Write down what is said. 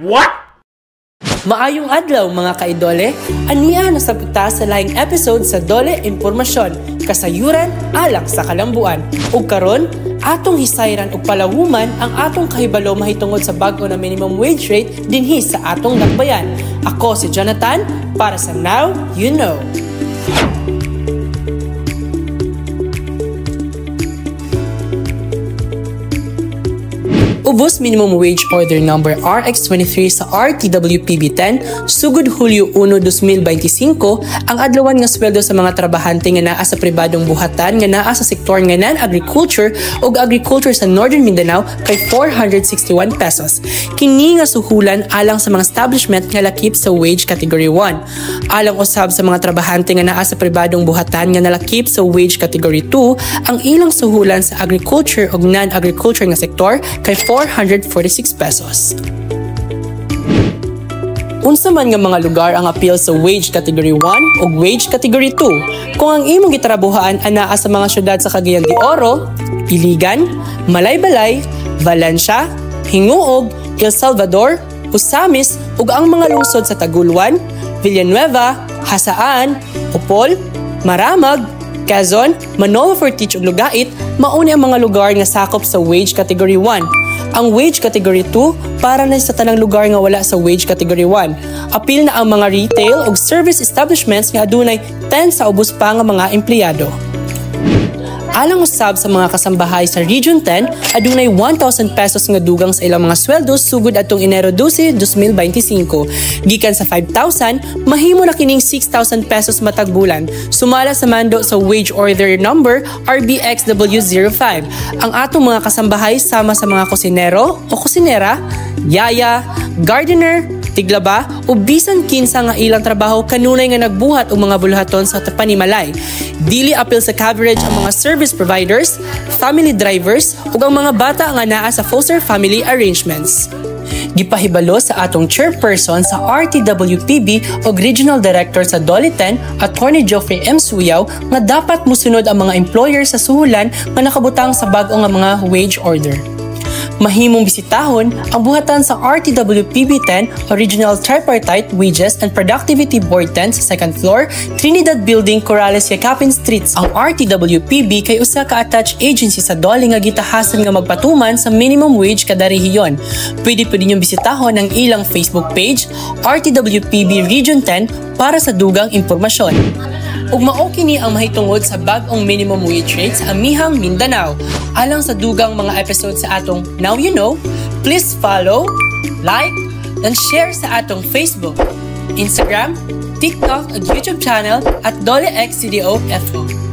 What? Maayong adlaw mga kaidole, aniya nasabta sa laing episode sa Dole Impormasyon, kasayuran alang sa kalambuan. Ug karon, atong hisayran og palawuman ang atong kahibalo mahitungod sa bag-o na minimum wage rate dinhi sa atong dakbayan. Ako si Jonathan para sa Now You Know. Ubos minimum wage order number RX23 sa RTWPB10 sugod Hulyo 1, 2025 ang adlawan nga sweldo sa mga trabahante nga naa sa pribadong buhatan nga naa sa sektor nga non-agriculture ug agriculture sa Northern Mindanao kay 461 pesos. Kini nga suhulan alang sa mga establishment nga lakip sa wage category 1. Alang usab sa mga trabahante nga naa sa pribadong buhatan nga nalakip sa wage category 2, ang ilang suhulan sa agriculture ug non-agriculture nga sektor kay 446 pesos. Unsa man nga mga lugar ang appeal sa wage category 1 ug wage category 2? Kung ang imong gitrabahoan anaa sa mga syudad sa Cagayan de Oro, Iligan, Malaybalay, Valencia, Hinguog, El Salvador, Usamis ug ang mga lungsod sa Taguluan, Villanueva, Hasaan, Upol, Maramag, Quezon, Manolo Fortich ug Lugait mauni ang mga lugar nga sakop sa wage category 1. Ang wage category 2 para na sa tanang lugar nga wala sa wage category 1. Apil na ang mga retail ug service establishments nga adunay 10 sa ubos pa nga mga empleyado. Alang usab sa mga kasambahay sa Region 10, adunay 1,000 pesos nga dugang sa ilang mga sweldo sugod atong Enero 12, 2025. Gikan sa 5,000, mahimo na kining 6,000 pesos matag bulan. Sumala sa mando sa wage order number RBXW05. Ang atong mga kasambahay sama sa mga kusinero o kusinera, yaya, gardener, tiglaba o bisan kinsa nga ilang trabaho kanunay nga nagbuhat og mga buluhaton sa panimalay. Dili apil sa coverage ang mga service providers, family drivers ug ang mga bata nga naa sa foster family arrangements. Gipahibalo sa atong chairperson sa RTWPB ug Regional Director sa Dole 10, Attorney Geoffrey M. Suyaw, nga dapat musunod ang mga employer sa suhulan nga nakabutang sa bag-o nga mga wage order. Mahimong bisitahon ang buhatan sa RTWPB10 Original Tripartite Wages and Productivity Board 10 sa 2nd floor, Trinidad Building, Corrales, Yakapin Streets. Ang RTWPB kay usa ka attached agency sa Dole nga gitahasan nga magpatuman sa minimum wage kada rehiyon. Pwede ninyong bisitahon ang ilang Facebook page, RTWPB Region 10 para sa dugang impormasyon. Ug mao kini ang mahitungod sa bag-ong minimum wage rate sa amihang Mindanao. Alang sa dugang mga episode sa atong Now You Know, please follow, like, and share sa atong Facebook, Instagram, TikTok, at YouTube channel at DoleXCDO FO.